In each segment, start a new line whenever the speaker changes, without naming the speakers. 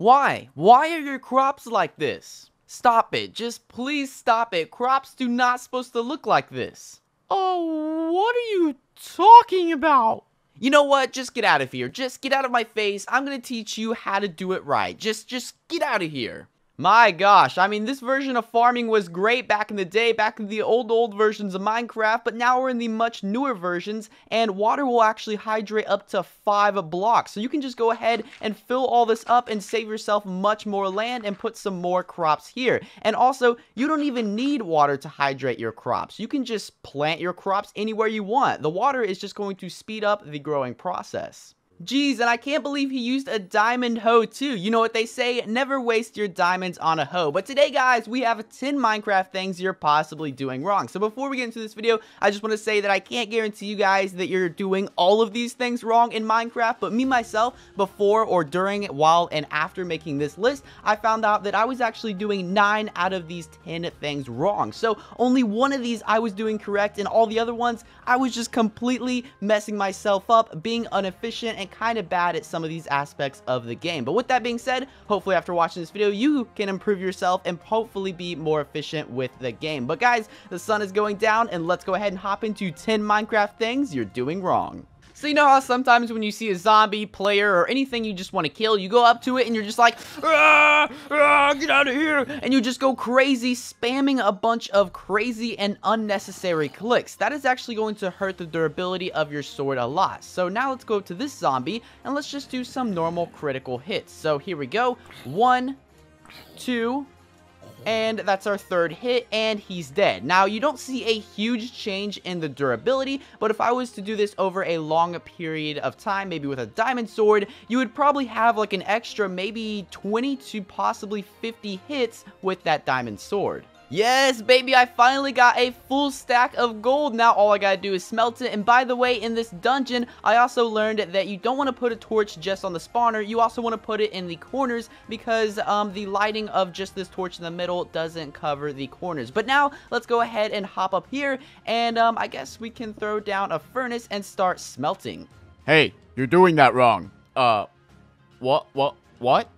Why? Why are your crops like this? Stop it. Just please stop it. Crops do not supposed to look like this.
Oh, what are you talking about?
You know what? Just get out of here. Just get out of my face. I'm gonna teach you how to do it right. Just get out of here. My gosh, I mean, this version of farming was great back in the day, back in the old versions of Minecraft, but now we're in the much newer versions, and water will actually hydrate up to 5 blocks. So you can just go ahead and fill all this up and save yourself much more land and put some more crops here. And also, you don't even need water to hydrate your crops. You can just plant your crops anywhere you want. The water is just going to speed up the growing process. Geez, and I can't believe he used a diamond hoe too. You know what they say, never waste your diamonds on a hoe. But today, guys, we have 10 Minecraft things you're possibly doing wrong. So before we get into this video, I just want to say that I can't guarantee you guys that you're doing all of these things wrong in Minecraft. But me, myself, before or during, while, and after making this list, I found out that I was actually doing 9 out of these 10 things wrong. So only one of these I was doing correct, and all the other ones, I was just completely messing myself up, being inefficient, and kind of bad at some of these aspects of the game. But with that being said, hopefully after watching this video, you can improve yourself and hopefully be more efficient with the game. But guys, the sun is going down, and let's go ahead and hop into 10 Minecraft things you're doing wrong. So you know how sometimes when you see a zombie, player, or anything you just want to kill, you go up to it and you're just like, get out of here, and you just go crazy, spamming a bunch of crazy and unnecessary clicks. That is actually going to hurt the durability of your sword a lot. So now let's go to this zombie, and let's just do some normal critical hits. So here we go, 1, 2, and that's our 3rd hit, and he's dead. Now, you don't see a huge change in the durability, but if I was to do this over a long period of time, maybe with a diamond sword, you would probably have like an extra maybe 20 to possibly 50 hits with that diamond sword. Yes, baby, I finally got a full stack of gold. Now all I gotta do is smelt it. And by the way, in this dungeon, I also learned that you don't want to put a torch just on the spawner. You also want to put it in the corners because the lighting of just this torch in the middle doesn't cover the corners. But now let's go ahead and hop up here, and I guess we can throw down a furnace and start smelting.
Hey, you're doing that wrong. What?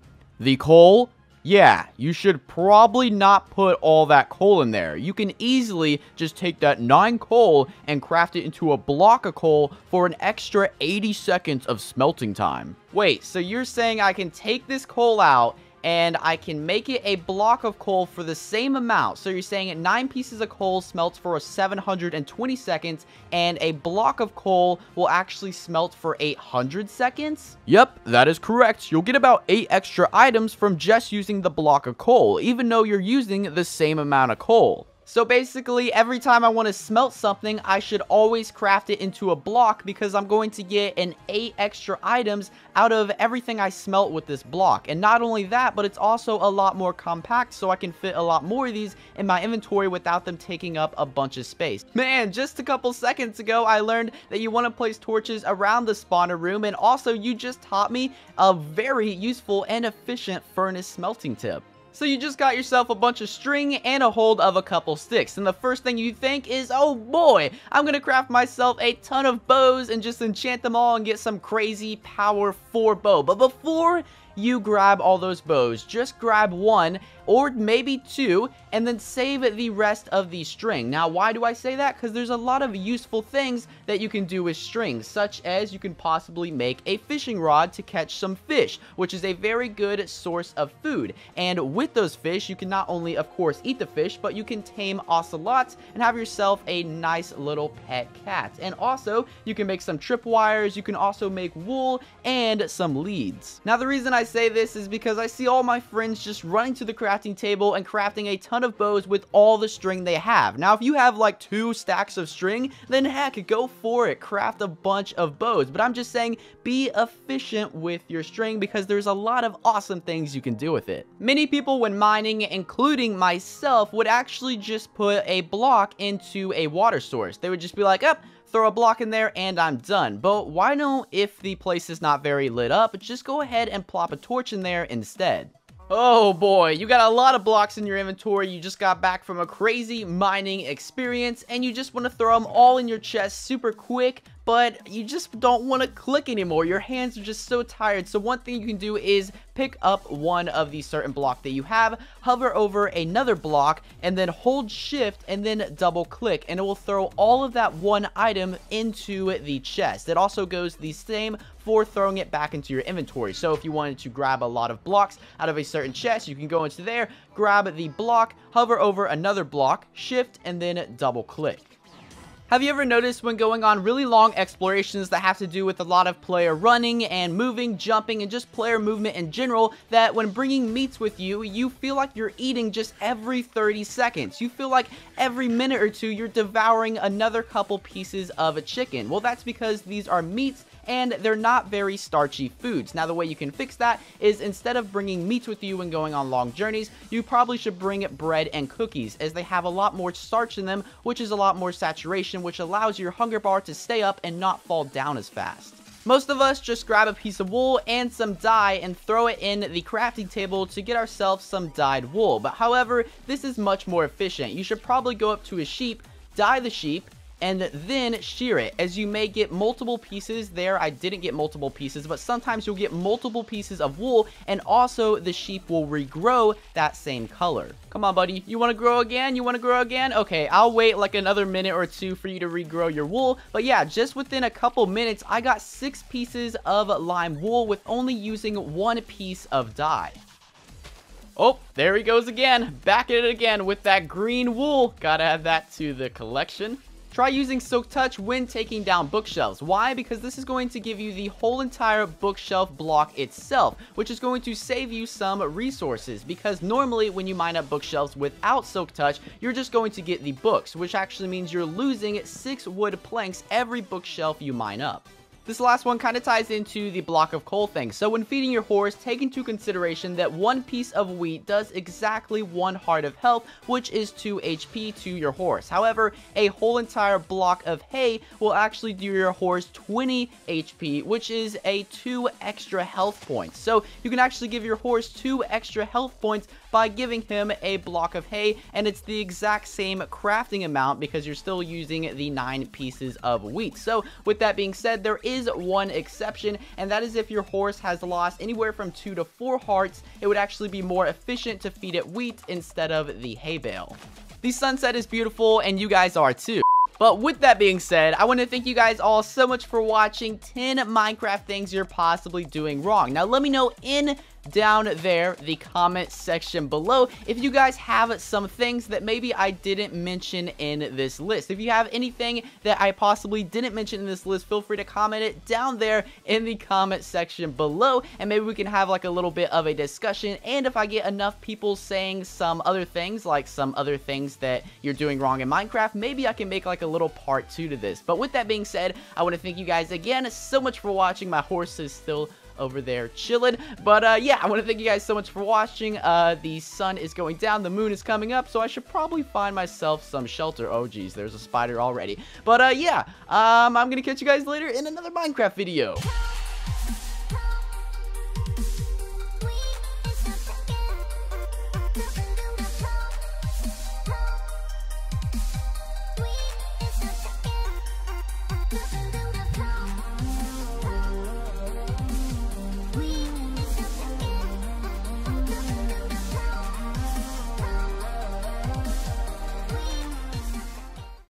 The coal? Yeah, you should probably not put all that coal in there. You can easily just take that 9 coal and craft it into a block of coal for an extra 80 seconds of smelting time. Wait, so you're saying I can take this coal out and I can make it a block of coal for the same amount? So you're saying 9 pieces of coal smelts for 720 seconds, and a block of coal will actually smelt for 800 seconds? Yep, that is correct. You'll get about 8 extra items from just using the block of coal, even though you're using the same amount of coal. So basically, every time I want to smelt something, I should always craft it into a block because I'm going to get an 8 extra items out of everything I smelt with this block. And not only that, but it's also a lot more compact, so I can fit a lot more of these in my inventory without them taking up a bunch of space. Man, just a couple seconds ago, I learned that you want to place torches around the spawner room, and also you just taught me a very useful and efficient furnace smelting tip. So you just got yourself a bunch of string and a hold of a couple sticks, and the first thing you think is, oh boy, I'm gonna craft myself a ton of bows and just enchant them all and get some crazy power 4 bow. But before you grab all those bows, just grab 1 or maybe 2 and then save the rest of the string. Now, why do I say that? Because there's a lot of useful things that you can do with strings, such as you can possibly make a fishing rod to catch some fish, which is a very good source of food. And with those fish, you can not only, of course, eat the fish, but you can tame ocelots and have yourself a nice little pet cat. And also, you can make some tripwires, you can also make wool and some leads. Now, the reason I say this is because I see all my friends just running to the crafting table and crafting a ton of bows with all the string they have. Now, if you have like 2 stacks of string, then heck, go for it. Craft a bunch of bows. But I'm just saying, be efficient with your string because there's a lot of awesome things you can do with it. Many people when mining, including myself, would actually just put a block into a water source. They would just be like, throw a block in there and I'm done. But why don't, if the place is not very lit up, just go ahead and plop a torch in there instead? Oh boy, you got a lot of blocks in your inventory. You just got back from a crazy mining experience and you just want to throw them all in your chest super quick. but you just don't want to click anymore. Your hands are just so tired. So one thing you can do is pick up one of the certain block that you have, hover over another block, and then hold shift and then double click, and it will throw all of that one item into the chest. It also goes the same for throwing it back into your inventory. So if you wanted to grab a lot of blocks out of a certain chest, you can go into there, grab the block, hover over another block, shift, and then double click. Have you ever noticed when going on really long explorations that have to do with a lot of player running and moving, jumping, and just player movement in general, that when bringing meats with you, you feel like you're eating just every 30 seconds. You feel like every minute or two you're devouring another couple pieces of a chicken. Well, that's because these are meats and they're not very starchy foods. Now, the way you can fix that is instead of bringing meats with you when going on long journeys, you probably should bring bread and cookies, as they have a lot more starch in them, which is a lot more saturation, which allows your hunger bar to stay up and not fall down as fast. Most of us just grab a piece of wool and some dye and throw it in the crafting table to get ourselves some dyed wool. But however, this is much more efficient. You should probably go up to a sheep, dye the sheep, and then shear it, as you may get multiple pieces there. I didn't get multiple pieces, but sometimes you'll get multiple pieces of wool, and also the sheep will regrow that same color. Come on, buddy. You want to grow again? You want to grow again? Okay, I'll wait like another minute or two for you to regrow your wool. But yeah, just within a couple minutes, I got 6 pieces of lime wool with only using 1 piece of dye. Oh, there he goes again. Back at it again with that green wool. Gotta add that to the collection. Try using Silk Touch when taking down bookshelves. Why? Because this is going to give you the whole entire bookshelf block itself, which is going to save you some resources. Because normally when you mine up bookshelves without Silk Touch, you're just going to get the books, which actually means you're losing 6 wood planks every bookshelf you mine up. This last one kind of ties into the block of coal thing. So when feeding your horse, take into consideration that 1 piece of wheat does exactly 1 heart of health, which is 2 HP to your horse. However, a whole entire block of hay will actually do your horse 20 HP, which is a 2 extra health points. So you can actually give your horse 2 extra health points by giving him a block of hay, and it's the exact same crafting amount because you're still using the 9 pieces of wheat. So with that being said, there is one exception, and that is if your horse has lost anywhere from 2 to 4 hearts, it would actually be more efficient to feed it wheat instead of the hay bale. The sunset is beautiful, and you guys are too. But with that being said, I want to thank you guys all so much for watching 10 Minecraft things you're possibly doing wrong. Now let me know down there, the comment section below, if you guys have some things that maybe I didn't mention in this list. If you have anything that I possibly didn't mention in this list, feel free to comment it down there in the comment section below, and maybe we can have like a little bit of a discussion. And if I get enough people saying some other things, like some other things that you're doing wrong in Minecraft, maybe I can make like a little part 2 to this. But with that being said, I want to thank you guys again so much for watching. My horse is still over there chilling, but yeah, I want to thank you guys so much for watching. The sun is going down, the moon is coming up, so I should probably find myself some shelter. Oh geez, there's a spider already. But yeah, I'm gonna catch you guys later in another Minecraft video.
We